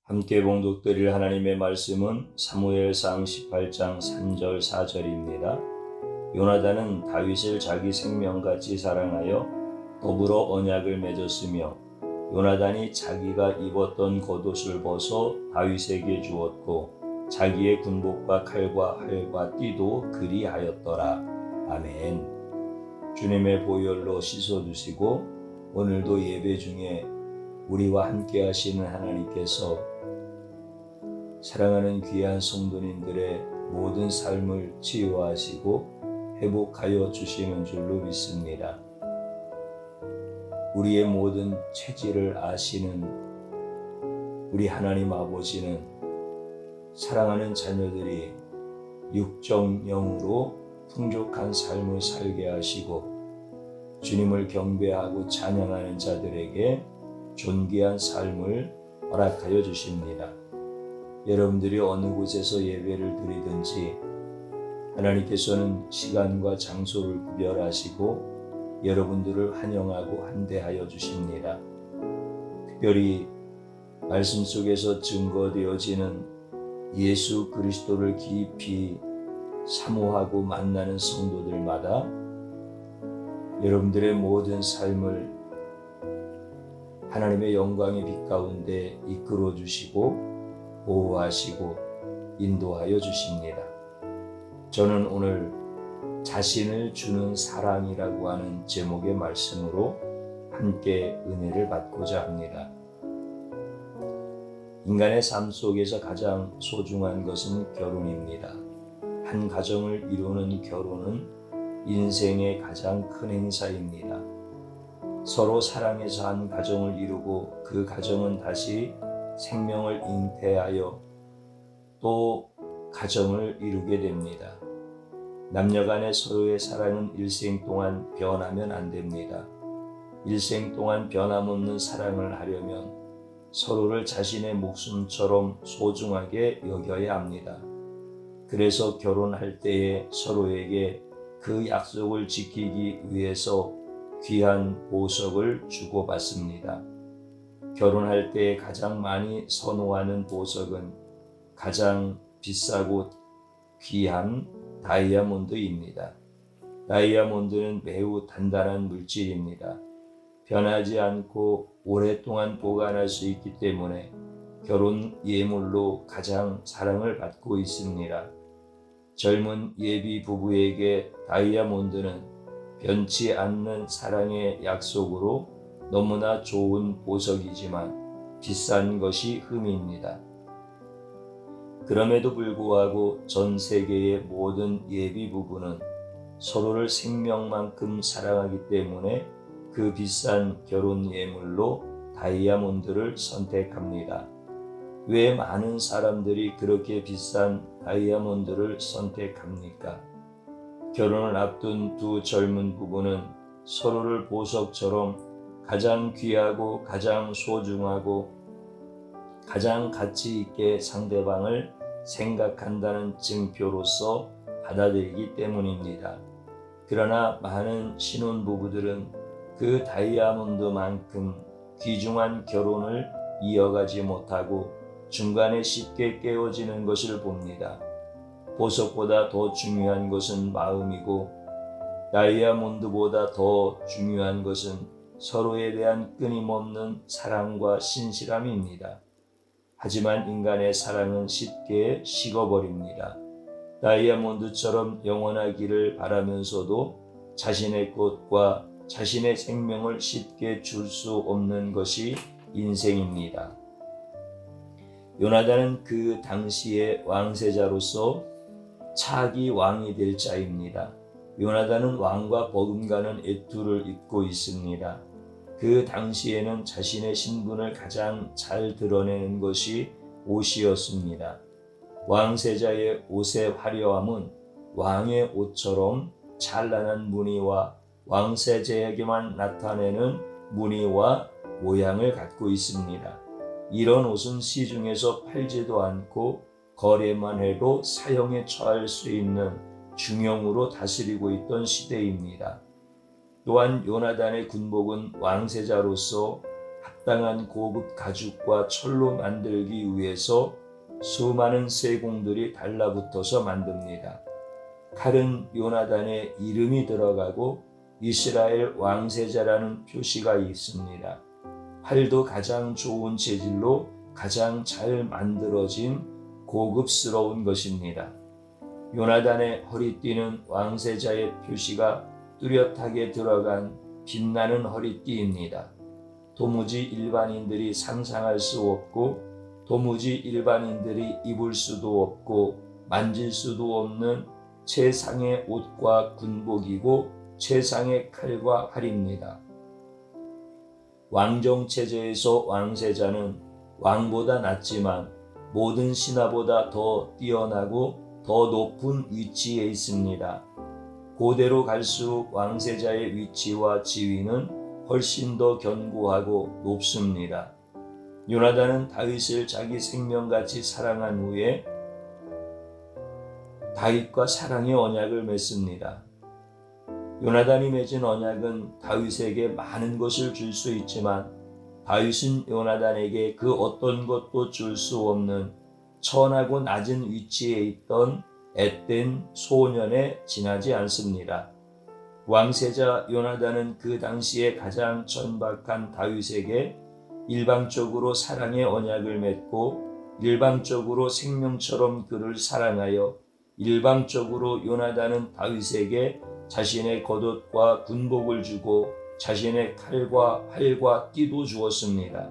함께 봉독드릴 하나님의 말씀은 사무엘상 18장 3절 4절입니다. 요나단은 다윗을 자기 생명같이 사랑하여 더불어 언약을 맺었으며 요나단이 자기가 입었던 겉옷을 벗어 다윗에게 주었고 자기의 군복과 칼과 활과 띠도 그리하였더라. 아멘. 주님의 보혈로 씻어주시고 오늘도 예배 중에 우리와 함께 하시는 하나님께서 사랑하는 귀한 성도님들의 모든 삶을 치유하시고 회복하여 주시는 줄로 믿습니다. 우리의 모든 체질을 아시는 우리 하나님 아버지는 사랑하는 자녀들이 육적 영으로 풍족한 삶을 살게 하시고 주님을 경배하고 찬양하는 자들에게 존귀한 삶을 허락하여 주십니다. 여러분들이 어느 곳에서 예배를 드리든지 하나님께서는 시간과 장소를 구별하시고 여러분들을 환영하고 환대하여 주십니다. 특별히 말씀 속에서 증거되어지는 예수 그리스도를 깊이 사모하고 만나는 성도들마다 여러분들의 모든 삶을 하나님의 영광의 빛 가운데 이끌어 주시고 보호하시고 인도하여 주십니다. 저는 오늘 자신을 주는 사랑이라고 하는 제목의 말씀으로 함께 은혜를 받고자 합니다. 인간의 삶 속에서 가장 소중한 것은 결혼입니다. 한 가정을 이루는 결혼은 인생의 가장 큰 행사입니다. 서로 사랑해서 한 가정을 이루고 그 가정은 다시 생명을 잉태하여 또 가정을 이루게 됩니다. 남녀 간의 서로의 사랑은 일생 동안 변하면 안 됩니다. 일생 동안 변함없는 사랑을 하려면 서로를 자신의 목숨처럼 소중하게 여겨야 합니다. 그래서 결혼할 때에 서로에게 그 약속을 지키기 위해서 귀한 보석을 주고받습니다. 결혼할 때 가장 많이 선호하는 보석은 가장 비싸고 귀한 다이아몬드입니다. 다이아몬드는 매우 단단한 물질입니다. 변하지 않고 오랫동안 보관할 수 있기 때문에 결혼 예물로 가장 사랑을 받고 있습니다. 젊은 예비 부부에게 다이아몬드는 변치 않는 사랑의 약속으로 너무나 좋은 보석이지만 비싼 것이 흠입니다. 그럼에도 불구하고 전 세계의 모든 예비 부부는 서로를 생명만큼 사랑하기 때문에 그 비싼 결혼 예물로 다이아몬드를 선택합니다. 왜 많은 사람들이 그렇게 비싼 다이아몬드를 선택합니까? 결혼을 앞둔 두 젊은 부부는 서로를 보석처럼 가장 귀하고 가장 소중하고 가장 가치 있게 상대방을 생각한다는 증표로서 받아들이기 때문입니다. 그러나 많은 신혼부부들은 그 다이아몬드만큼 귀중한 결혼을 이어가지 못하고 중간에 쉽게 깨어지는 것을 봅니다. 보석보다 더 중요한 것은 마음이고 다이아몬드보다 더 중요한 것은 서로에 대한 끊임없는 사랑과 신실함입니다. 하지만 인간의 사랑은 쉽게 식어버립니다. 다이아몬드처럼 영원하기를 바라면서도 자신의 것과 자신의 생명을 쉽게 줄 수 없는 것이 인생입니다. 요나단은 그 당시의 왕세자로서 차기 왕이 될 자입니다. 요나단은 왕과 버금가는 애투를 입고 있습니다. 그 당시에는 자신의 신분을 가장 잘 드러내는 것이 옷이었습니다. 왕세자의 옷의 화려함은 왕의 옷처럼 찬란한 무늬와 왕세자에게만 나타내는 무늬와 모양을 갖고 있습니다. 이런 옷은 시중에서 팔지도 않고 거래만 해도 사형에 처할 수 있는 중형으로 다스리고 있던 시대입니다. 또한 요나단의 군복은 왕세자로서 합당한 고급 가죽과 철로 만들기 위해서 수많은 세공들이 달라붙어서 만듭니다. 칼은 요나단의 이름이 들어가고 이스라엘 왕세자라는 표시가 있습니다. 활도 가장 좋은 재질로 가장 잘 만들어진 고급스러운 것입니다. 요나단의 허리띠는 왕세자의 표시가 뚜렷하게 들어간 빛나는 허리띠입니다. 도무지 일반인들이 상상할 수 없고 도무지 일반인들이 입을 수도 없고 만질 수도 없는 최상의 옷과 군복이고 최상의 칼과 활입니다. 왕정체제에서 왕세자는 왕보다 낮지만 모든 신하보다 더 뛰어나고 더 높은 위치에 있습니다. 고대로 갈수록 왕세자의 위치와 지위는 훨씬 더 견고하고 높습니다. 요나단은 다윗을 자기 생명같이 사랑한 후에 다윗과 사랑의 언약을 맺습니다. 요나단이 맺은 언약은 다윗에게 많은 것을 줄 수 있지만 다윗은 요나단에게 그 어떤 것도 줄 수 없는 천하고 낮은 위치에 있던 앳된 소년에 지나지 않습니다. 왕세자 요나단은 그 당시에 가장 천박한 다윗에게 일방적으로 사랑의 언약을 맺고 일방적으로 생명처럼 그를 사랑하여 일방적으로 요나단은 다윗에게 자신의 겉옷과 군복을 주고 자신의 칼과 활과 띠도 주었습니다.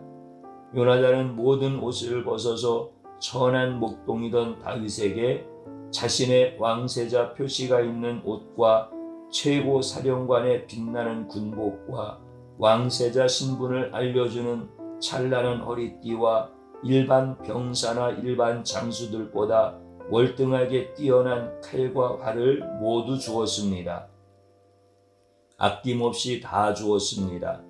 요나단은 모든 옷을 벗어서 천한 목동이던 다윗에게 자신의 왕세자 표시가 있는 옷과 최고 사령관의 빛나는 군복과 왕세자 신분을 알려주는 찬란한 허리띠와 일반 병사나 일반 장수들보다 월등하게 뛰어난 칼과 활을 모두 주었습니다. 아낌없이 다 주었습니다.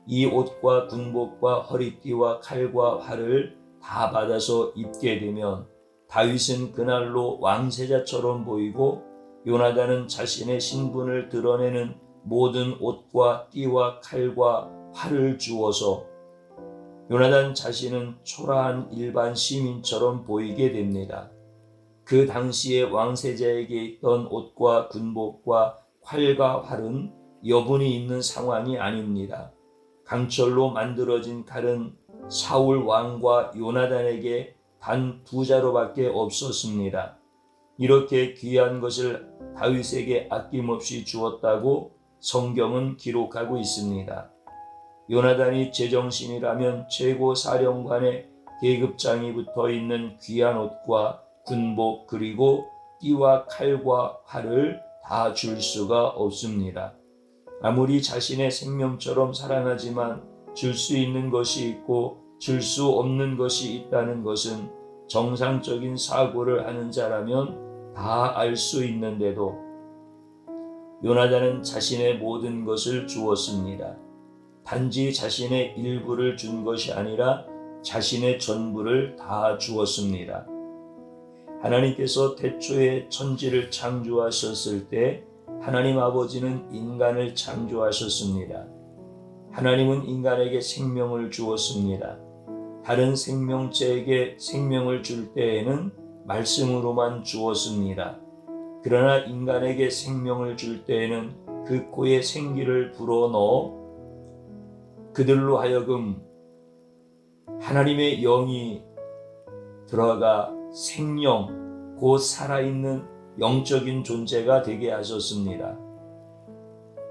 이 옷과 군복과 허리띠와 칼과 활을 다 받아서 입게 되면 다윗은 그날로 왕세자처럼 보이고 요나단은 자신의 신분을 드러내는 모든 옷과 띠와 칼과 활을 주어서 요나단 자신은 초라한 일반 시민처럼 보이게 됩니다. 그 당시에 왕세자에게 있던 옷과 군복과 활과 활은 여분이 있는 상황이 아닙니다. 강철로 만들어진 칼은 사울 왕과 요나단에게 단 2자루밖에 없었습니다. 이렇게 귀한 것을 다윗에게 아낌없이 주었다고 성경은 기록하고 있습니다. 요나단이 제정신이라면 최고 사령관의 계급장이 붙어 있는 귀한 옷과 군복 그리고 띠와 칼과 활을 다 줄 수가 없습니다. 아무리 자신의 생명처럼 사랑하지만 줄 수 있는 것이 있고 줄 수 없는 것이 있다는 것은 정상적인 사고를 하는 자라면 다 알 수 있는데도 요나단은 자신의 모든 것을 주었습니다. 단지 자신의 일부를 준 것이 아니라 자신의 전부를 다 주었습니다. 하나님께서 태초에 천지를 창조하셨을 때 하나님 아버지는 인간을 창조하셨습니다. 하나님은 인간에게 생명을 주었습니다. 다른 생명체에게 생명을 줄 때에는 말씀으로만 주었습니다. 그러나 인간에게 생명을 줄 때에는 그 코에 생기를 불어넣어 그들로 하여금 하나님의 영이 들어가 생명, 곧 살아있는 영적인 존재가 되게 하셨습니다.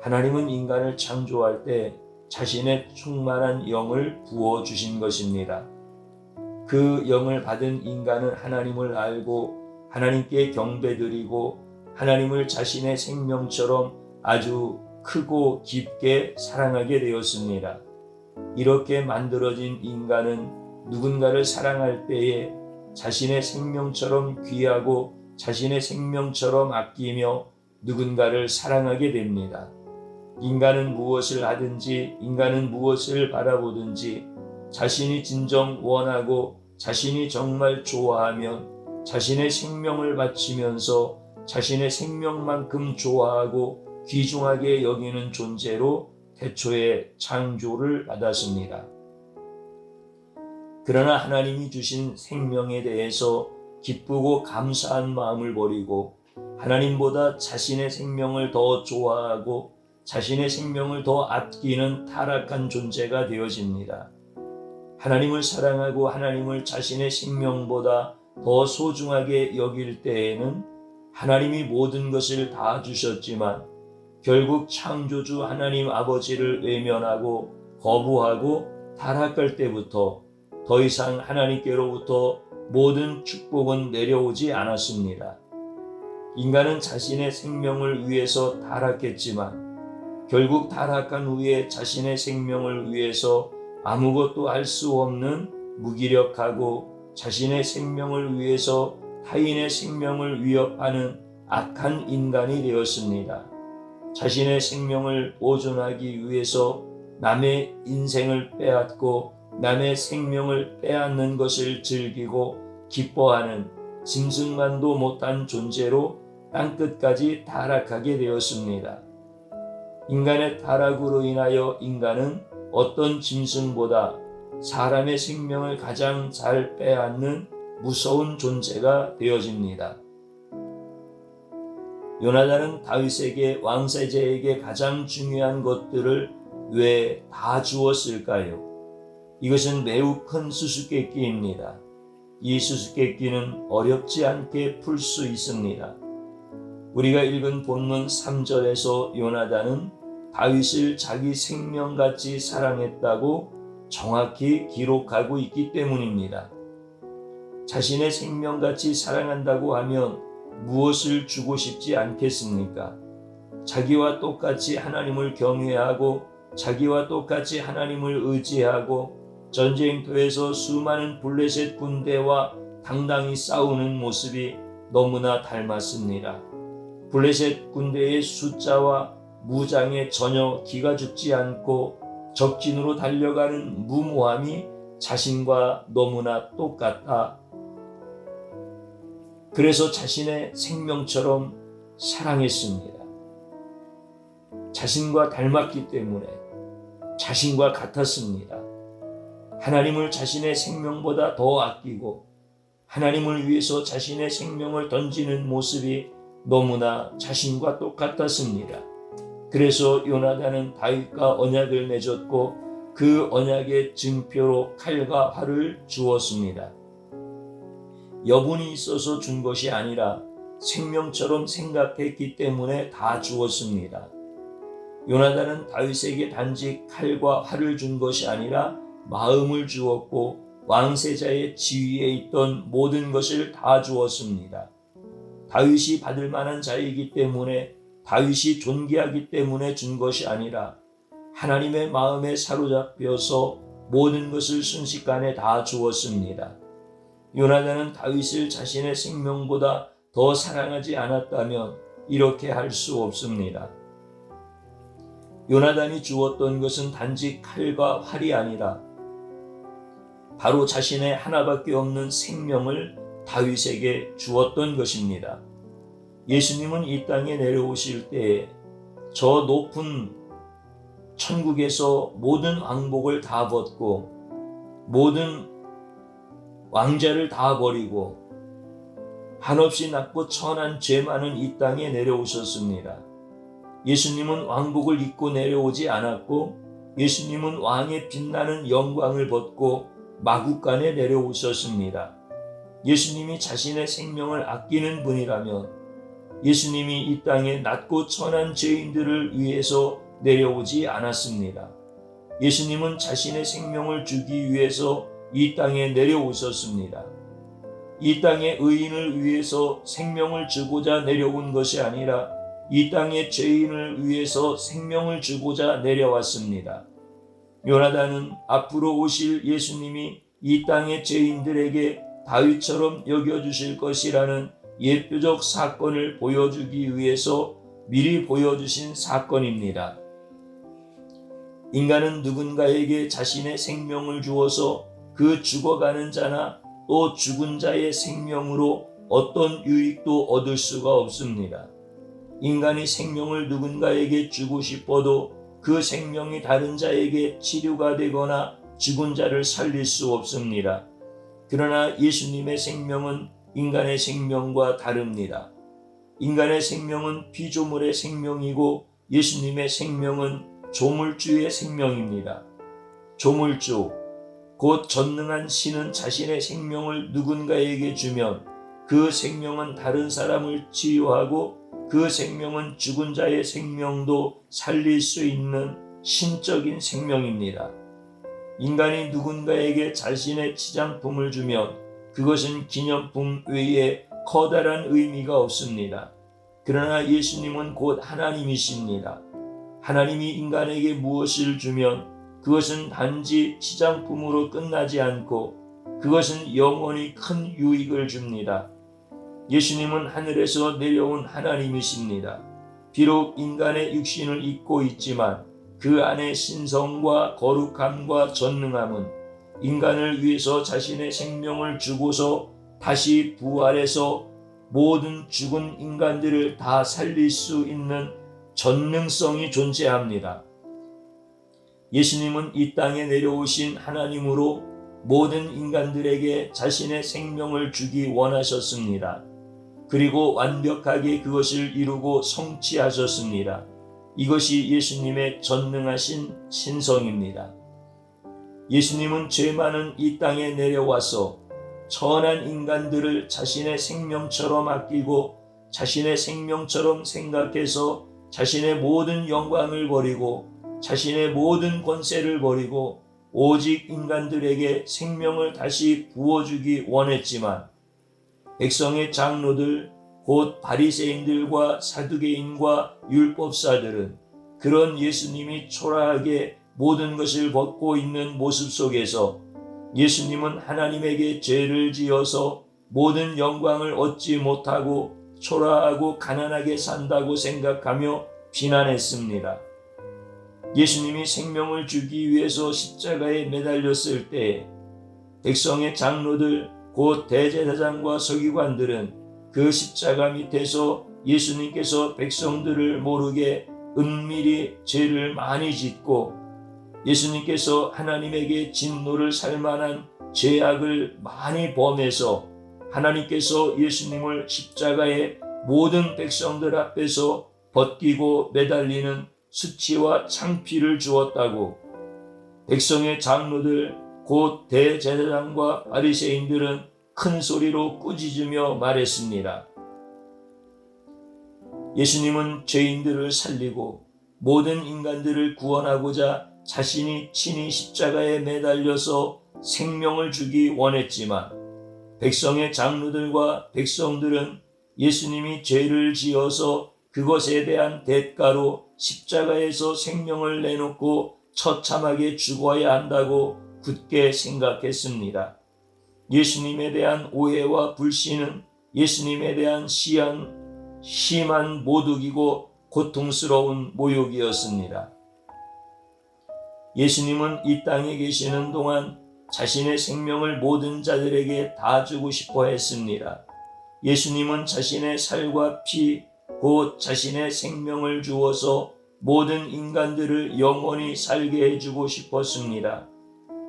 하나님은 인간을 창조할 때 자신의 충만한 영을 부어주신 것입니다. 그 영을 받은 인간은 하나님을 알고 하나님께 경배드리고 하나님을 자신의 생명처럼 아주 크고 깊게 사랑하게 되었습니다. 이렇게 만들어진 인간은 누군가를 사랑할 때에 자신의 생명처럼 귀하고 자신의 생명처럼 아끼며 누군가를 사랑하게 됩니다. 인간은 무엇을 하든지 인간은 무엇을 바라보든지 자신이 진정 원하고 자신이 정말 좋아하면 자신의 생명을 바치면서 자신의 생명만큼 좋아하고 귀중하게 여기는 존재로 태초에 창조를 받았습니다. 그러나 하나님이 주신 생명에 대해서 기쁘고 감사한 마음을 버리고 하나님보다 자신의 생명을 더 좋아하고 자신의 생명을 더 아끼는 타락한 존재가 되어집니다. 하나님을 사랑하고 하나님을 자신의 생명보다 더 소중하게 여길 때에는 하나님이 모든 것을 다 주셨지만 결국 창조주 하나님 아버지를 외면하고 거부하고 타락할 때부터 더 이상 하나님께로부터 모든 축복은 내려오지 않았습니다. 인간은 자신의 생명을 위해서 타락했지만 결국 타락한 후에 자신의 생명을 위해서 아무것도 할 수 없는 무기력하고 자신의 생명을 위해서 타인의 생명을 위협하는 악한 인간이 되었습니다. 자신의 생명을 보존하기 위해서 남의 인생을 빼앗고 남의 생명을 빼앗는 것을 즐기고 기뻐하는 짐승만도 못한 존재로 땅끝까지 타락하게 되었습니다. 인간의 타락으로 인하여 인간은 어떤 짐승보다 사람의 생명을 가장 잘 빼앗는 무서운 존재가 되어집니다. 요나단은 다윗에게 왕세자에게 가장 중요한 것들을 왜 다 주었을까요? 이것은 매우 큰 수수께끼입니다. 이 수수께끼는 어렵지 않게 풀 수 있습니다. 우리가 읽은 본문 3절에서 요나단은 다윗을 자기 생명같이 사랑했다고 정확히 기록하고 있기 때문입니다. 자신의 생명같이 사랑한다고 하면 무엇을 주고 싶지 않겠습니까? 자기와 똑같이 하나님을 경외하고 자기와 똑같이 하나님을 의지하고 전쟁터에서 수많은 블레셋 군대와 당당히 싸우는 모습이 너무나 닮았습니다. 블레셋 군대의 숫자와 무장에 전혀 기가 죽지 않고 적진으로 달려가는 무모함이 자신과 너무나 똑같다. 그래서 자신의 생명처럼 사랑했습니다. 자신과 닮았기 때문에 자신과 같았습니다. 하나님을 자신의 생명보다 더 아끼고 하나님을 위해서 자신의 생명을 던지는 모습이 너무나 자신과 똑같았습니다. 그래서 요나단은 다윗과 언약을 맺었고 그 언약의 증표로 칼과 활을 주었습니다. 여분이 있어서 준 것이 아니라 생명처럼 생각했기 때문에 다 주었습니다. 요나단은 다윗에게 단지 칼과 활을 준 것이 아니라 마음을 주었고 왕세자의 지위에 있던 모든 것을 다 주었습니다. 다윗이 받을 만한 자이기 때문에 다윗이 존귀하기 때문에 준 것이 아니라 하나님의 마음에 사로잡혀서 모든 것을 순식간에 다 주었습니다. 요나단은 다윗을 자신의 생명보다 더 사랑하지 않았다면 이렇게 할 수 없습니다. 요나단이 주었던 것은 단지 칼과 활이 아니라 바로 자신의 하나밖에 없는 생명을 다윗에게 주었던 것입니다. 예수님은 이 땅에 내려오실 때에 저 높은 천국에서 모든 왕복을 다 벗고 모든 왕자를 다 버리고 한없이 낮고 천한 죄 많은 이 땅에 내려오셨습니다. 예수님은 왕복을 입고 내려오지 않았고 예수님은 왕의 빛나는 영광을 벗고 마구간에 내려오셨습니다. 예수님이 자신의 생명을 아끼는 분이라면 예수님이 이 땅에 낮고 천한 죄인들을 위해서 내려오지 않았습니다. 예수님은 자신의 생명을 주기 위해서 이 땅에 내려오셨습니다. 이 땅의 의인을 위해서 생명을 주고자 내려온 것이 아니라 이 땅의 죄인을 위해서 생명을 주고자 내려왔습니다. 요나단은 앞으로 오실 예수님이 이 땅의 죄인들에게 다윗처럼 여겨주실 것이라는 예표적 사건을 보여주기 위해서 미리 보여주신 사건입니다. 인간은 누군가에게 자신의 생명을 주어서 그 죽어가는 자나 또 죽은 자의 생명으로 어떤 유익도 얻을 수가 없습니다. 인간이 생명을 누군가에게 주고 싶어도 그 생명이 다른 자에게 치료가 되거나 죽은 자를 살릴 수 없습니다. 그러나 예수님의 생명은 인간의 생명과 다릅니다. 인간의 생명은 피조물의 생명이고 예수님의 생명은 조물주의 생명입니다. 조물주, 곧 전능한 신은 자신의 생명을 누군가에게 주면 그 생명은 다른 사람을 치유하고 그 생명은 죽은 자의 생명도 살릴 수 있는 신적인 생명입니다. 인간이 누군가에게 자신의 치장품을 주면 그것은 기념품 외에 커다란 의미가 없습니다. 그러나 예수님은 곧 하나님이십니다. 하나님이 인간에게 무엇을 주면 그것은 단지 치장품으로 끝나지 않고 그것은 영원히 큰 유익을 줍니다. 예수님은 하늘에서 내려온 하나님이십니다. 비록 인간의 육신을 입고 있지만 그 안에 신성과 거룩함과 전능함은 인간을 위해서 자신의 생명을 주고서 다시 부활해서 모든 죽은 인간들을 다 살릴 수 있는 전능성이 존재합니다. 예수님은 이 땅에 내려오신 하나님으로 모든 인간들에게 자신의 생명을 주기 원하셨습니다. 그리고 완벽하게 그것을 이루고 성취하셨습니다. 이것이 예수님의 전능하신 신성입니다. 예수님은 죄 많은 이 땅에 내려와서 천한 인간들을 자신의 생명처럼 아끼고 자신의 생명처럼 생각해서 자신의 모든 영광을 버리고 자신의 모든 권세를 버리고 오직 인간들에게 생명을 다시 부어주기 원했지만 백성의 장로들 곧 바리새인들과 사두개인과 율법사들은 그런 예수님이 초라하게 모든 것을 벗고 있는 모습 속에서 예수님은 하나님에게 죄를 지어서 모든 영광을 얻지 못하고 초라하고 가난하게 산다고 생각하며 비난했습니다. 예수님이 생명을 주기 위해서 십자가에 매달렸을 때 백성의 장로들 곧 대제사장과 서기관들은 그 십자가 밑에서 예수님께서 백성들을 모르게 은밀히 죄를 많이 짓고 예수님께서 하나님에게 진노를 살 만한 죄악을 많이 범해서 하나님께서 예수님을 십자가에 모든 백성들 앞에서 벗기고 매달리는 수치와 창피를 주었다고 백성의 장로들 곧 대제사장과 바리새인들은 큰 소리로 꾸짖으며 말했습니다. 예수님은 죄인들을 살리고 모든 인간들을 구원하고자 자신이 친히 십자가에 매달려서 생명을 주기 원했지만 백성의 장로들과 백성들은 예수님이 죄를 지어서 그것에 대한 대가로 십자가에서 생명을 내놓고 처참하게 죽어야 한다고 굳게 생각했습니다. 예수님에 대한 오해와 불신은 예수님에 대한 심한 모독이고 고통스러운 모욕이었습니다. 예수님은 이 땅에 계시는 동안 자신의 생명을 모든 자들에게 다 주고 싶어 했습니다. 예수님은 자신의 살과 피, 곧 자신의 생명을 주어서 모든 인간들을 영원히 살게 해주고 싶었습니다.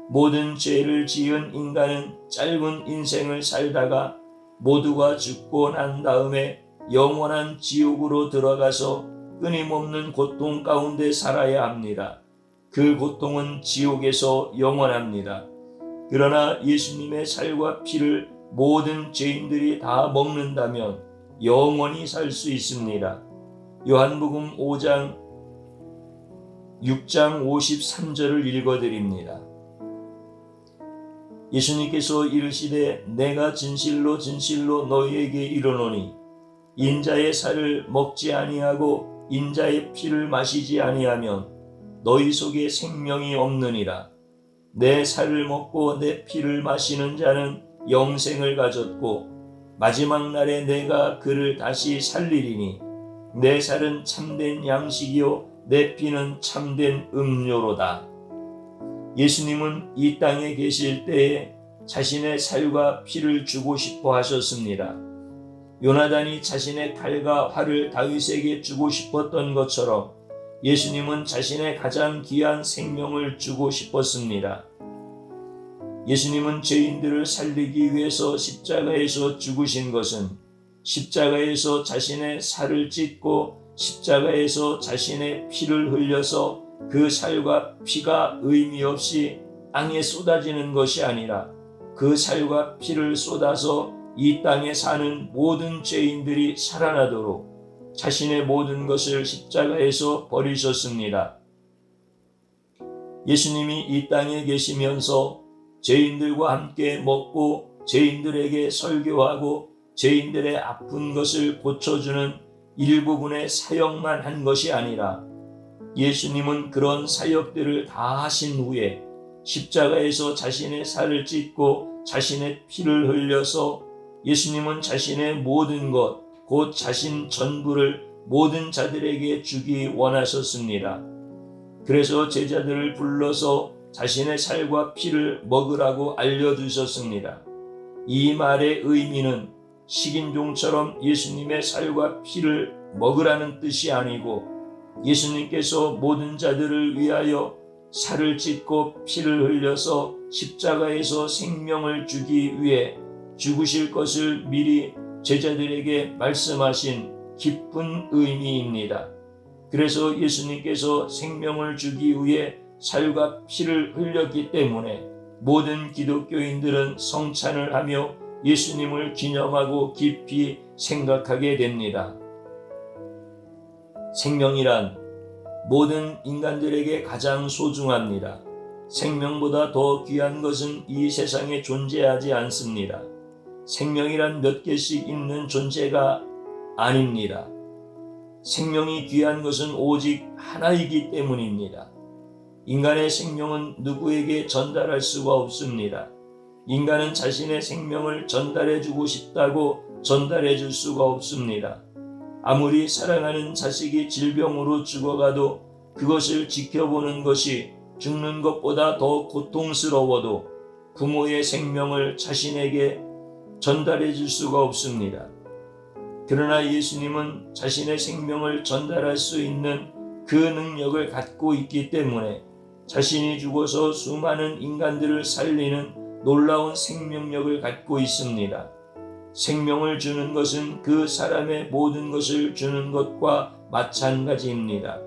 모든 죄를 지은 인간은 짧은 인생을 살다가 모두가 죽고 난 다음에 영원한 지옥으로 들어가서 끊임없는 고통 가운데 살아야 합니다. 그 고통은 지옥에서 영원합니다. 그러나 예수님의 살과 피를 모든 죄인들이 다 먹는다면 영원히 살 수 있습니다. 요한복음 6장 53절을 읽어드립니다. 예수님께서 이르시되 내가 진실로 진실로 너희에게 이르노니 인자의 살을 먹지 아니하고 인자의 피를 마시지 아니하면 너희 속에 생명이 없느니라. 내 살을 먹고 내 피를 마시는 자는 영생을 가졌고 마지막 날에 내가 그를 다시 살리리니 내 살은 참된 양식이요 내 피는 참된 음료로다. 예수님은 이 땅에 계실 때에 자신의 살과 피를 주고 싶어 하셨습니다. 요나단이 자신의 칼과 활을 다윗에게 주고 싶었던 것처럼 예수님은 자신의 가장 귀한 생명을 주고 싶었습니다. 예수님은 죄인들을 살리기 위해서 십자가에서 죽으신 것은 십자가에서 자신의 살을 찢고 십자가에서 자신의 피를 흘려서 그 살과 피가 의미 없이 땅에 쏟아지는 것이 아니라 그 살과 피를 쏟아서 이 땅에 사는 모든 죄인들이 살아나도록 자신의 모든 것을 십자가에서 버리셨습니다. 예수님이 이 땅에 계시면서 죄인들과 함께 먹고 죄인들에게 설교하고 죄인들의 아픈 것을 고쳐주는 일부분의 사역만 한 것이 아니라 예수님은 그런 사역들을 다 하신 후에 십자가에서 자신의 살을 찢고 자신의 피를 흘려서 예수님은 자신의 모든 것, 곧 자신 전부를 모든 자들에게 주기 원하셨습니다. 그래서 제자들을 불러서 자신의 살과 피를 먹으라고 알려주셨습니다. 이 말의 의미는 식인종처럼 예수님의 살과 피를 먹으라는 뜻이 아니고 예수님께서 모든 자들을 위하여 살을 찢고 피를 흘려서 십자가에서 생명을 주기 위해 죽으실 것을 미리 제자들에게 말씀하신 깊은 의미입니다. 그래서 예수님께서 생명을 주기 위해 살과 피를 흘렸기 때문에 모든 기독교인들은 성찬을 하며 예수님을 기념하고 깊이 생각하게 됩니다. 생명이란 모든 인간들에게 가장 소중합니다. 생명보다 더 귀한 것은 이 세상에 존재하지 않습니다. 생명이란 몇 개씩 있는 존재가 아닙니다. 생명이 귀한 것은 오직 하나이기 때문입니다. 인간의 생명은 누구에게 전달할 수가 없습니다. 인간은 자신의 생명을 전달해주고 싶다고 전달해줄 수가 없습니다. 아무리 사랑하는 자식이 질병으로 죽어가도 그것을 지켜보는 것이 죽는 것보다 더 고통스러워도 부모의 생명을 자신에게 전달해줄 수가 없습니다. 그러나 예수님은 자신의 생명을 전달할 수 있는 그 능력을 갖고 있기 때문에 자신이 죽어서 수많은 인간들을 살리는 놀라운 생명력을 갖고 있습니다. 생명을 주는 것은 그 사람의 모든 것을 주는 것과 마찬가지입니다.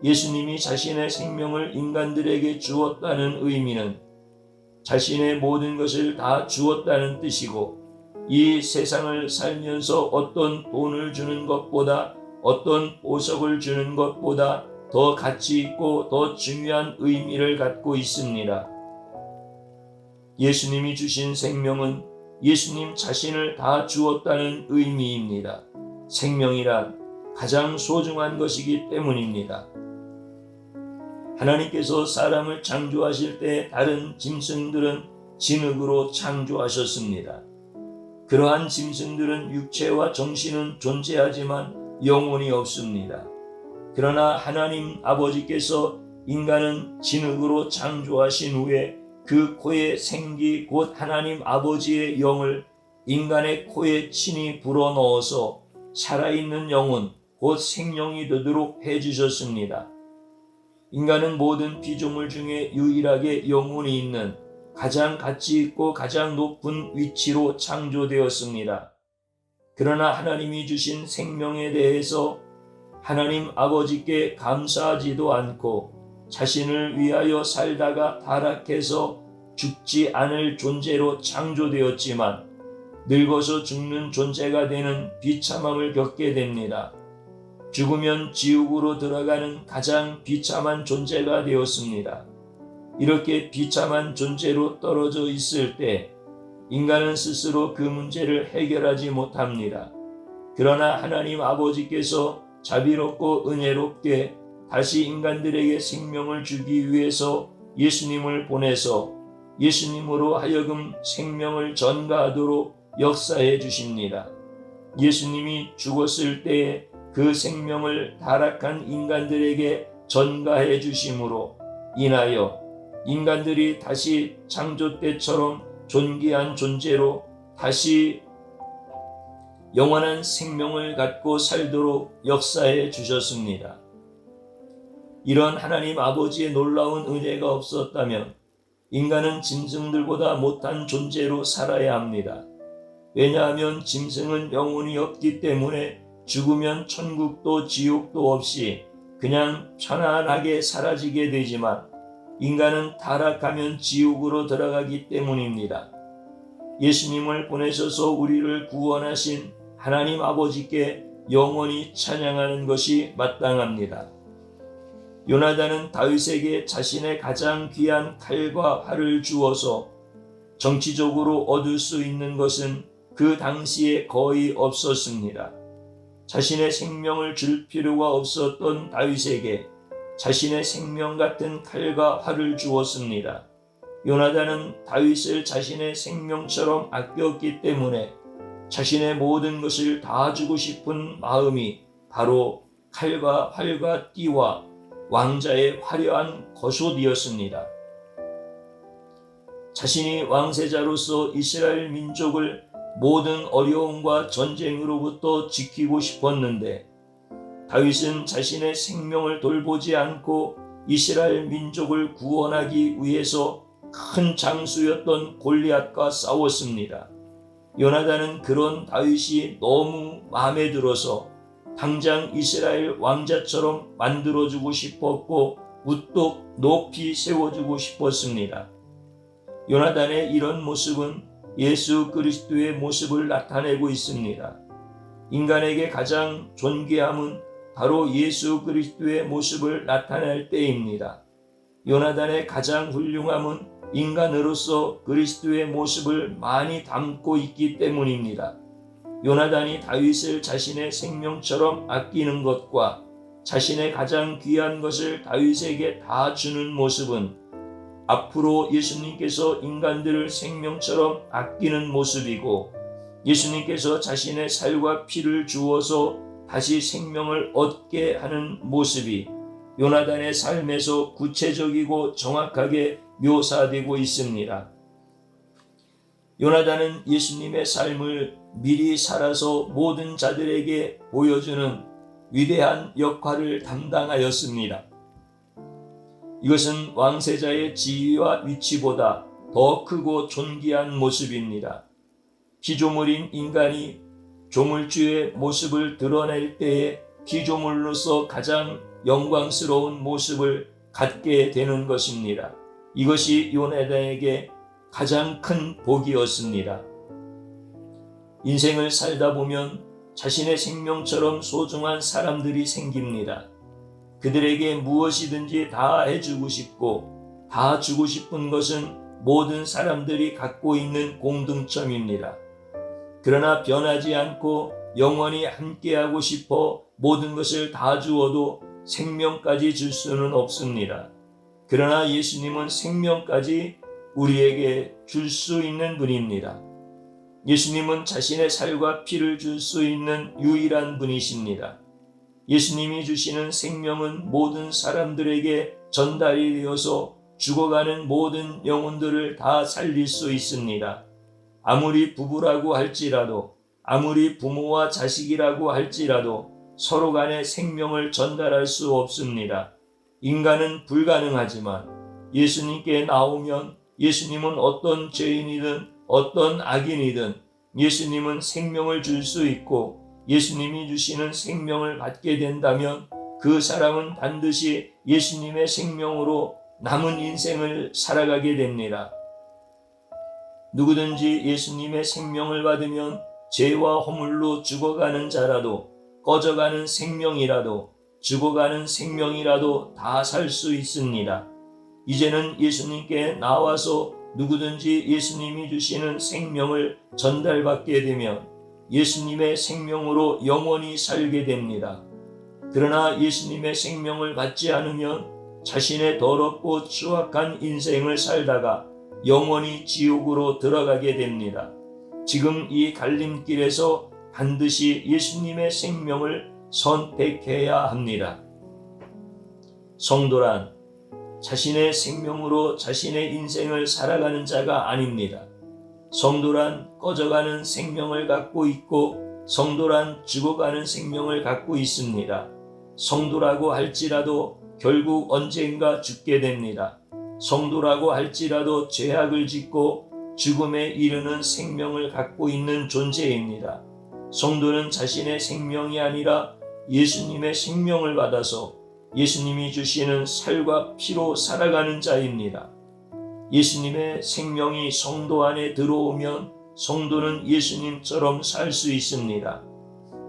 예수님이 자신의 생명을 인간들에게 주었다는 의미는 자신의 모든 것을 다 주었다는 뜻이고 이 세상을 살면서 어떤 돈을 주는 것보다 어떤 보석을 주는 것보다 더 가치 있고 더 중요한 의미를 갖고 있습니다. 예수님이 주신 생명은 예수님 자신을 다 주었다는 의미입니다. 생명이란 가장 소중한 것이기 때문입니다. 하나님께서 사람을 창조하실 때 다른 짐승들은 진흙으로 창조하셨습니다. 그러한 짐승들은 육체와 정신은 존재하지만 영혼이 없습니다. 그러나 하나님 아버지께서 인간은 진흙으로 창조하신 후에 그 코에 생기 곧 하나님 아버지의 영을 인간의 코에 친히 불어넣어서 살아있는 영혼 곧 생명이 되도록 해주셨습니다. 인간은 모든 피조물 중에 유일하게 영혼이 있는 가장 가치 있고 가장 높은 위치로 창조되었습니다. 그러나 하나님이 주신 생명에 대해서 하나님 아버지께 감사하지도 않고 자신을 위하여 살다가 타락해서 죽지 않을 존재로 창조되었지만 늙어서 죽는 존재가 되는 비참함을 겪게 됩니다. 죽으면 지옥으로 들어가는 가장 비참한 존재가 되었습니다. 이렇게 비참한 존재로 떨어져 있을 때 인간은 스스로 그 문제를 해결하지 못합니다. 그러나 하나님 아버지께서 자비롭고 은혜롭게 다시 인간들에게 생명을 주기 위해서 예수님을 보내서 예수님으로 하여금 생명을 전가하도록 역사해 주십니다. 예수님이 죽었을 때에 그 생명을 타락한 인간들에게 전가해 주심으로 인하여 인간들이 다시 창조 때처럼 존귀한 존재로 다시 영원한 생명을 갖고 살도록 역사해 주셨습니다. 이런 하나님 아버지의 놀라운 은혜가 없었다면 인간은 짐승들보다 못한 존재로 살아야 합니다. 왜냐하면 짐승은 영혼이 없기 때문에 죽으면 천국도 지옥도 없이 그냥 편안하게 사라지게 되지만 인간은 타락하면 지옥으로 들어가기 때문입니다. 예수님을 보내셔서 우리를 구원하신 하나님 아버지께 영원히 찬양하는 것이 마땅합니다. 요나단은 다윗에게 자신의 가장 귀한 칼과 활을 주어서 정치적으로 얻을 수 있는 것은 그 당시에 거의 없었습니다. 자신의 생명을 줄 필요가 없었던 다윗에게 자신의 생명 같은 칼과 활을 주었습니다. 요나단은 다윗을 자신의 생명처럼 아꼈기 때문에 자신의 모든 것을 다 주고 싶은 마음이 바로 칼과 활과 띠와 왕자의 화려한 겉옷이었습니다. 자신이 왕세자로서 이스라엘 민족을 모든 어려움과 전쟁으로부터 지키고 싶었는데 다윗은 자신의 생명을 돌보지 않고 이스라엘 민족을 구원하기 위해서 큰 장수였던 골리앗과 싸웠습니다. 요나단은 그런 다윗이 너무 마음에 들어서 당장 이스라엘 왕자처럼 만들어주고 싶었고 우뚝 높이 세워주고 싶었습니다. 요나단의 이런 모습은 예수 그리스도의 모습을 나타내고 있습니다. 인간에게 가장 존귀함은 바로 예수 그리스도의 모습을 나타낼 때입니다. 요나단의 가장 훌륭함은 인간으로서 그리스도의 모습을 많이 담고 있기 때문입니다. 요나단이 다윗을 자신의 생명처럼 아끼는 것과 자신의 가장 귀한 것을 다윗에게 다 주는 모습은 앞으로 예수님께서 인간들을 생명처럼 아끼는 모습이고 예수님께서 자신의 살과 피를 주어서 다시 생명을 얻게 하는 모습이 요나단의 삶에서 구체적이고 정확하게 묘사되고 있습니다. 요나단은 예수님의 삶을 미리 살아서 모든 자들에게 보여주는 위대한 역할을 담당하였습니다. 이것은 왕세자의 지위와 위치보다 더 크고 존귀한 모습입니다. 피조물인 인간이 조물주의 모습을 드러낼 때에 피조물로서 가장 영광스러운 모습을 갖게 되는 것입니다. 이것이 요나단에게 가장 큰 복이었습니다. 인생을 살다 보면 자신의 생명처럼 소중한 사람들이 생깁니다. 그들에게 무엇이든지 다 해주고 싶고 다 주고 싶은 것은 모든 사람들이 갖고 있는 공통점입니다. 그러나 변하지 않고 영원히 함께하고 싶어 모든 것을 다 주어도 생명까지 줄 수는 없습니다. 그러나 예수님은 생명까지 우리에게 줄 수 있는 분입니다. 예수님은 자신의 살과 피를 줄 수 있는 유일한 분이십니다. 예수님이 주시는 생명은 모든 사람들에게 전달이 되어서 죽어가는 모든 영혼들을 다 살릴 수 있습니다. 아무리 부부라고 할지라도, 아무리 부모와 자식이라고 할지라도 서로 간에 생명을 전달할 수 없습니다. 인간은 불가능하지만 예수님께 나오면 예수님은 어떤 죄인이든 어떤 악인이든 예수님은 생명을 줄 수 있고 예수님이 주시는 생명을 받게 된다면 그 사람은 반드시 예수님의 생명으로 남은 인생을 살아가게 됩니다. 누구든지 예수님의 생명을 받으면 죄와 허물로 죽어가는 자라도 꺼져가는 생명이라도 죽어가는 생명이라도 다 살 수 있습니다. 이제는 예수님께 나와서 누구든지 예수님이 주시는 생명을 전달받게 되면 예수님의 생명으로 영원히 살게 됩니다. 그러나 예수님의 생명을 받지 않으면 자신의 더럽고 추악한 인생을 살다가 영원히 지옥으로 들어가게 됩니다. 지금 이 갈림길에서 반드시 예수님의 생명을 선택해야 합니다. 성도란 자신의 생명으로 자신의 인생을 살아가는 자가 아닙니다. 성도란 꺼져가는 생명을 갖고 있고 성도란 죽어가는 생명을 갖고 있습니다. 성도라고 할지라도 결국 언젠가 죽게 됩니다. 성도라고 할지라도 죄악을 짓고 죽음에 이르는 생명을 갖고 있는 존재입니다. 성도는 자신의 생명이 아니라 예수님의 생명을 받아서 예수님이 주시는 살과 피로 살아가는 자입니다. 예수님의 생명이 성도 안에 들어오면 성도는 예수님처럼 살 수 있습니다.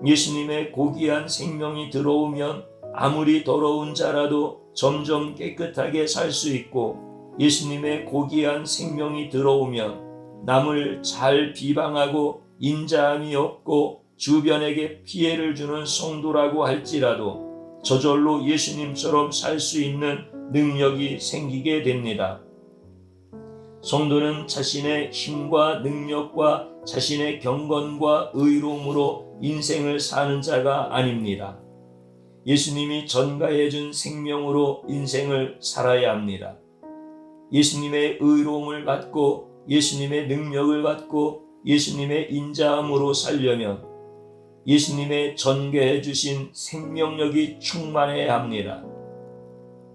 예수님의 고귀한 생명이 들어오면 아무리 더러운 자라도 점점 깨끗하게 살 수 있고, 예수님의 고귀한 생명이 들어오면 남을 잘 비방하고 인자함이 없고 주변에게 피해를 주는 성도라고 할지라도 저절로 예수님처럼 살 수 있는 능력이 생기게 됩니다. 성도는 자신의 힘과 능력과 자신의 경건과 의로움으로 인생을 사는 자가 아닙니다. 예수님이 전가해 준 생명으로 인생을 살아야 합니다. 예수님의 의로움을 받고 예수님의 능력을 받고 예수님의 인자함으로 살려면 예수님의 전개해 주신 생명력이 충만해야 합니다.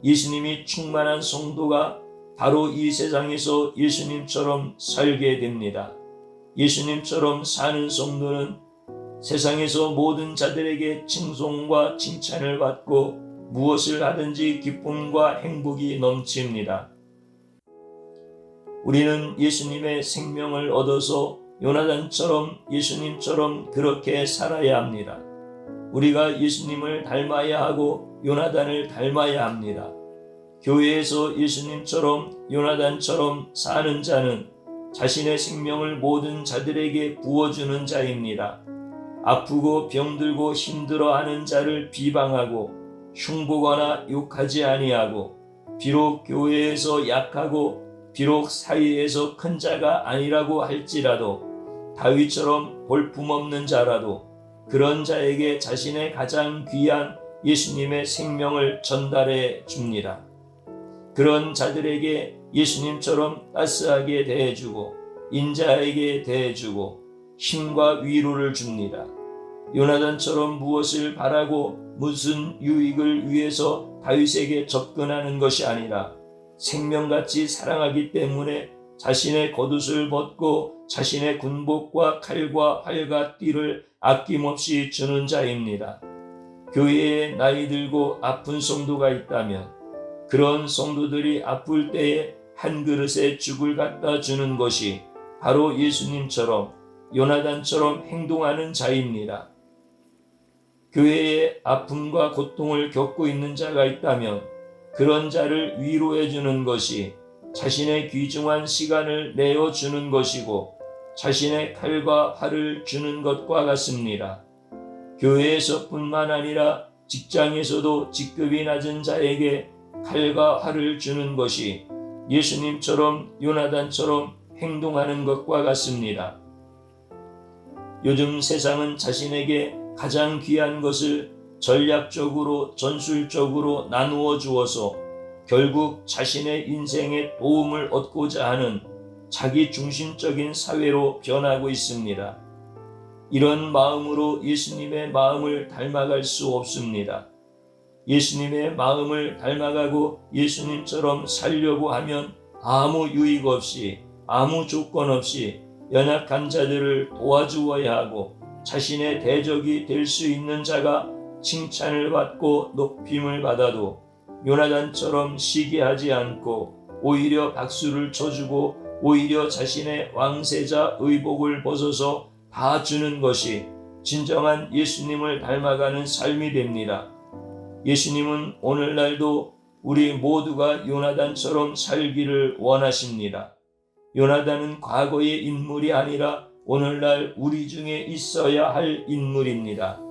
예수님이 충만한 성도가 바로 이 세상에서 예수님처럼 살게 됩니다. 예수님처럼 사는 성도는 세상에서 모든 자들에게 칭송과 칭찬을 받고 무엇을 하든지 기쁨과 행복이 넘칩니다. 우리는 예수님의 생명을 얻어서 요나단처럼 예수님처럼 그렇게 살아야 합니다. 우리가 예수님을 닮아야 하고 요나단을 닮아야 합니다. 교회에서 예수님처럼 요나단처럼 사는 자는 자신의 생명을 모든 자들에게 부어주는 자입니다. 아프고 병들고 힘들어하는 자를 비방하고 흉보거나 욕하지 아니하고, 비록 교회에서 약하고 비록 사이에서 큰 자가 아니라고 할지라도 다윗처럼 볼품없는 자라도 그런 자에게 자신의 가장 귀한 예수님의 생명을 전달해 줍니다. 그런 자들에게 예수님처럼 따스하게 대해주고 인자하게 대해주고 힘과 위로를 줍니다. 요나단처럼 무엇을 바라고 무슨 유익을 위해서 다윗에게 접근하는 것이 아니라 생명같이 사랑하기 때문에 자신의 겉옷을 벗고 자신의 군복과 칼과 활과 띠를 아낌없이 주는 자입니다. 교회에 나이 들고 아픈 성도가 있다면 그런 성도들이 아플 때에 한 그릇의 죽을 갖다 주는 것이 바로 예수님처럼 요나단처럼 행동하는 자입니다. 교회에 아픔과 고통을 겪고 있는 자가 있다면 그런 자를 위로해 주는 것이 자신의 귀중한 시간을 내어 주는 것이고 자신의 칼과 활을 주는 것과 같습니다. 교회에서뿐만 아니라 직장에서도 직급이 낮은 자에게 칼과 활을 주는 것이 예수님처럼 요나단처럼 행동하는 것과 같습니다. 요즘 세상은 자신에게 가장 귀한 것을 전략적으로 전술적으로 나누어 주어서 결국 자신의 인생에 도움을 얻고자 하는 자기 중심적인 사회로 변하고 있습니다. 이런 마음으로 예수님의 마음을 닮아갈 수 없습니다. 예수님의 마음을 닮아가고 예수님처럼 살려고 하면 아무 유익 없이 아무 조건 없이 연약한 자들을 도와주어야 하고 자신의 대적이 될 수 있는 자가 칭찬을 받고 높임을 받아도 요나단처럼 시기하지 않고 오히려 박수를 쳐주고 오히려 자신의 왕세자 의복을 벗어서 다 주는 것이 진정한 예수님을 닮아가는 삶이 됩니다. 예수님은 오늘날도 우리 모두가 요나단처럼 살기를 원하십니다. 요나단은 과거의 인물이 아니라 오늘날 우리 중에 있어야 할 인물입니다.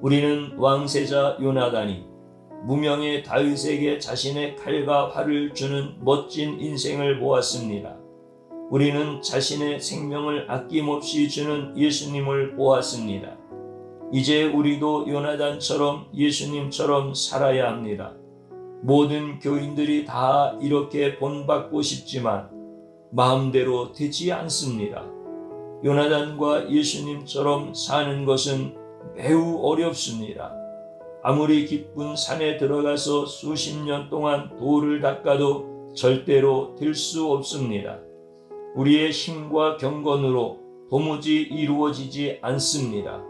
우리는 왕세자 요나단이 무명의 다윗에게 자신의 칼과 활을 주는 멋진 인생을 보았습니다. 우리는 자신의 생명을 아낌없이 주는 예수님을 보았습니다. 이제 우리도 요나단처럼 예수님처럼 살아야 합니다. 모든 교인들이 다 이렇게 본받고 싶지만 마음대로 되지 않습니다. 요나단과 예수님처럼 사는 것은 매우 어렵습니다. 아무리 깊은 산에 들어가서 수십 년 동안 돌을 닦아도 절대로 될 수 없습니다. 우리의 힘과 경건으로 도무지 이루어지지 않습니다.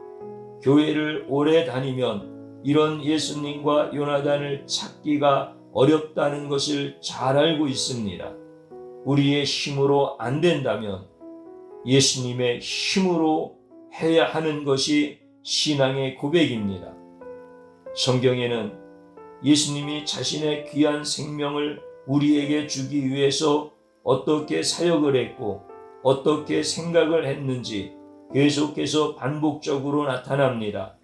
교회를 오래 다니면 이런 예수님과 요나단을 찾기가 어렵다는 것을 잘 알고 있습니다. 우리의 힘으로 안 된다면 예수님의 힘으로 해야 하는 것이 신앙의 고백입니다. 성경에는 예수님이 자신의 귀한 생명을 우리에게 주기 위해서 어떻게 사역을 했고 어떻게 생각을 했는지 계속해서 반복적으로 나타납니다.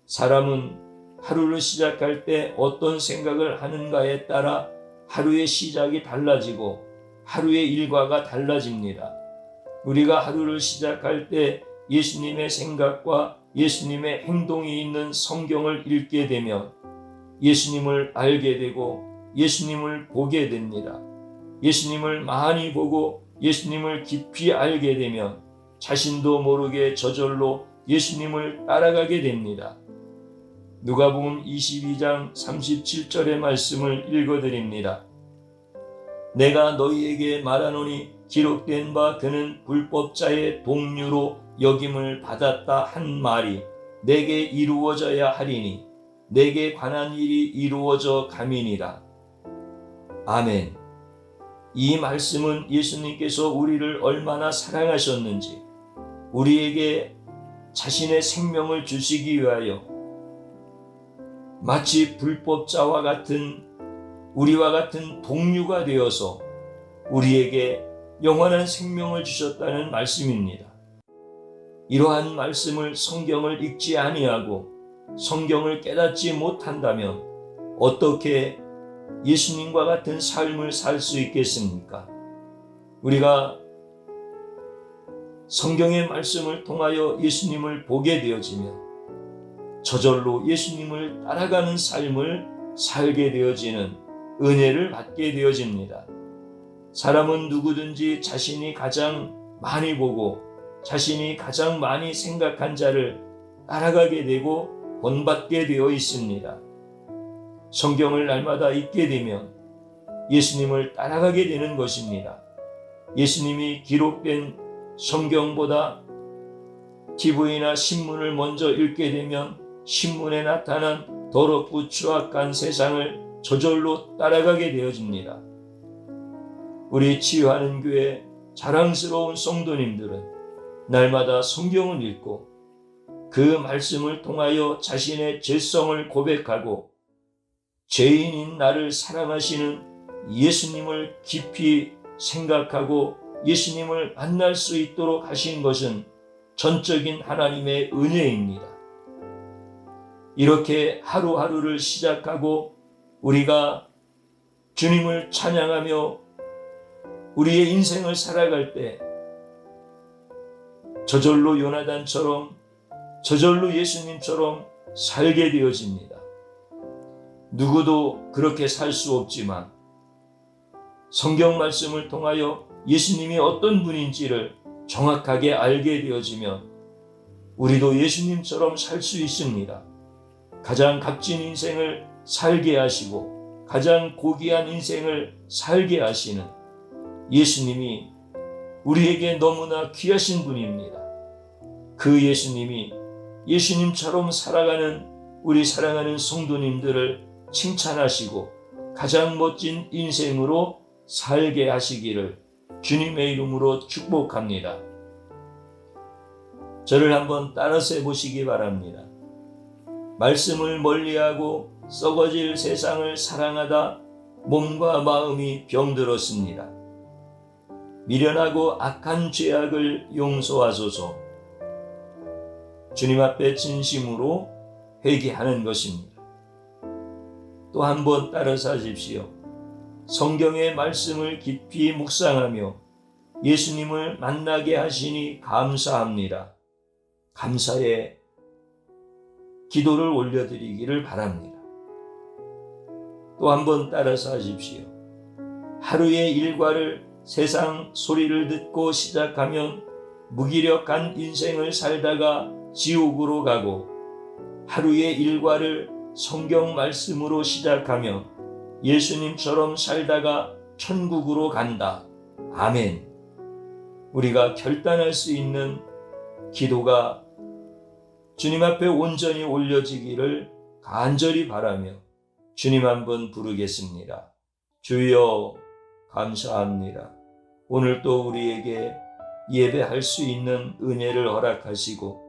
사람은 하루를 시작할 때 어떤 생각을 하는가에 따라 하루의 시작이 달라지고 하루의 일과가 달라집니다. 우리가 하루를 시작할 때 예수님의 생각과 예수님의 행동이 있는 성경을 읽게 되면 예수님을 알게 되고 예수님을 보게 됩니다. 예수님을 많이 보고 예수님을 깊이 알게 되면 자신도 모르게 저절로 예수님을 따라가게 됩니다. 누가복음 22장 37절의 말씀을 읽어드립니다. 내가 너희에게 말하노니 기록된 바 그는 불법자의 동류로 여김을 받았다 한 말이 내게 이루어져야 하리니 내게 관한 일이 이루어져 감이니라. 아멘. 이 말씀은 예수님께서 우리를 얼마나 사랑하셨는지 우리에게 자신의 생명을 주시기 위하여 마치 불법자와 같은 우리와 같은 동류가 되어서 우리에게 영원한 생명을 주셨다는 말씀입니다. 이러한 말씀을 성경을 읽지 아니하고 성경을 깨닫지 못한다면 어떻게 예수님과 같은 삶을 살 수 있겠습니까? 우리가 성경의 말씀을 통하여 예수님을 보게 되어지면 저절로 예수님을 따라가는 삶을 살게 되어지는 은혜를 받게 되어집니다. 사람은 누구든지 자신이 가장 많이 보고 자신이 가장 많이 생각한 자를 따라가게 되고 본받게 되어 있습니다. 성경을 날마다 읽게 되면 예수님을 따라가게 되는 것입니다. 예수님이 기록된 성경보다 TV나 신문을 먼저 읽게 되면 신문에 나타난 더럽고 추악한 세상을 저절로 따라가게 되어집니다. 우리 치유하는 교회 자랑스러운 성도님들은 날마다 성경을 읽고 그 말씀을 통하여 자신의 죄성을 고백하고 죄인인 나를 사랑하시는 예수님을 깊이 생각하고 예수님을 만날 수 있도록 하신 것은 전적인 하나님의 은혜입니다. 이렇게 하루하루를 시작하고 우리가 주님을 찬양하며 우리의 인생을 살아갈 때 저절로 요나단처럼 저절로 예수님처럼 살게 되어집니다. 누구도 그렇게 살 수 없지만 성경 말씀을 통하여 예수님이 어떤 분인지를 정확하게 알게 되어지면 우리도 예수님처럼 살 수 있습니다. 가장 값진 인생을 살게 하시고 가장 고귀한 인생을 살게 하시는 예수님이 우리에게 너무나 귀하신 분입니다. 그 예수님이 예수님처럼 살아가는 우리 사랑하는 성도님들을 칭찬하시고 가장 멋진 인생으로 살게 하시기를 주님의 이름으로 축복합니다. 저를 한번 따라서 해보시기 바랍니다. 말씀을 멀리하고 썩어질 세상을 사랑하다 몸과 마음이 병들었습니다. 미련하고 악한 죄악을 용서하소서. 주님 앞에 진심으로 회개하는 것입니다. 또 한 번 따라서 하십시오. 성경의 말씀을 깊이 묵상하며 예수님을 만나게 하시니 감사합니다. 감사의 기도를 올려드리기를 바랍니다. 또 한 번 따라서 하십시오. 하루의 일과를 세상 소리를 듣고 시작하면 무기력한 인생을 살다가 지옥으로 가고 하루의 일과를 성경 말씀으로 시작하며 예수님처럼 살다가 천국으로 간다. 아멘. 우리가 결단할 수 있는 기도가 주님 앞에 온전히 올려지기를 간절히 바라며 주님 한번 부르겠습니다. 주여 감사합니다. 오늘 또 우리에게 예배할 수 있는 은혜를 허락하시고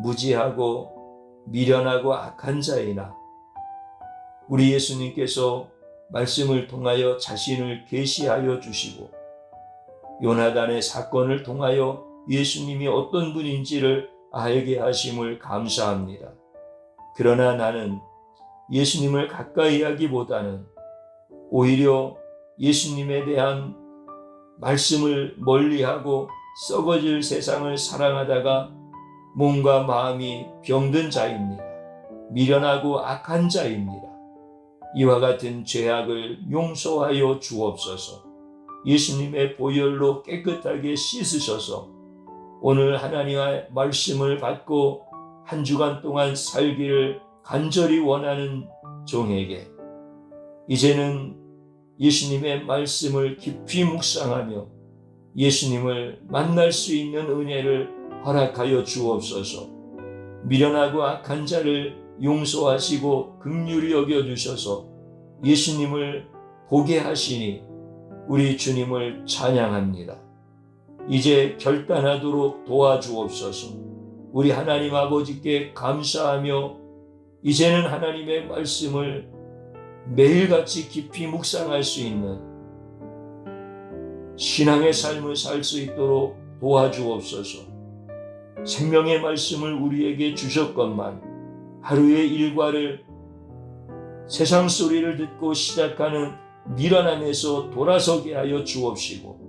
무지하고 미련하고 악한 자이나 우리 예수님께서 말씀을 통하여 자신을 계시하여 주시고 요나단의 사건을 통하여 예수님이 어떤 분인지를 알게 하심을 감사합니다. 그러나 나는 예수님을 가까이 하기보다는 오히려 예수님에 대한 말씀을 멀리하고 썩어질 세상을 사랑하다가 몸과 마음이 병든 자입니다. 미련하고 악한 자입니다. 이와 같은 죄악을 용서하여 주옵소서. 예수님의 보혈로 깨끗하게 씻으셔서 오늘 하나님의 말씀을 받고 한 주간 동안 살기를 간절히 원하는 종에게 이제는 예수님의 말씀을 깊이 묵상하며 예수님을 만날 수 있는 은혜를 허락하여 주옵소서. 미련하고 악한 자를 용서하시고 긍휼히 여겨주셔서 예수님을 보게 하시니 우리 주님을 찬양합니다. 이제 결단하도록 도와주옵소서. 우리 하나님 아버지께 감사하며 이제는 하나님의 말씀을 매일같이 깊이 묵상할 수 있는 신앙의 삶을 살 수 있도록 도와주옵소서. 생명의 말씀을 우리에게 주셨건만 하루의 일과를 세상 소리를 듣고 시작하는 미련함에서 돌아서게 하여 주옵시고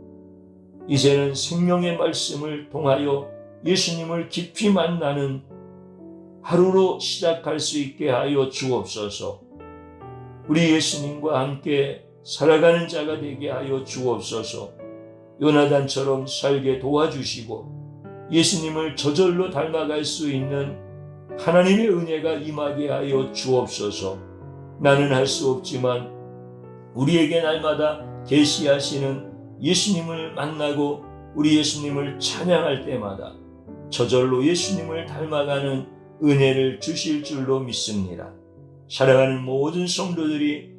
이제는 생명의 말씀을 통하여 예수님을 깊이 만나는 하루로 시작할 수 있게 하여 주옵소서. 우리 예수님과 함께 살아가는 자가 되게 하여 주옵소서. 요나단처럼 살게 도와주시고 예수님을 저절로 닮아갈 수 있는 하나님의 은혜가 임하게 하여 주옵소서. 나는 할 수 없지만 우리에게 날마다 계시하시는 예수님을 만나고 우리 예수님을 찬양할 때마다 저절로 예수님을 닮아가는 은혜를 주실 줄로 믿습니다. 살아가는 모든 성도들이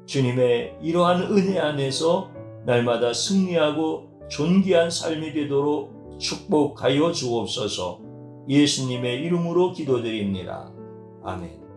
주님의 이러한 은혜 안에서 날마다 승리하고 존귀한 삶이 되도록 축복하여 주옵소서. 예수님의 이름으로 기도드립니다. 아멘.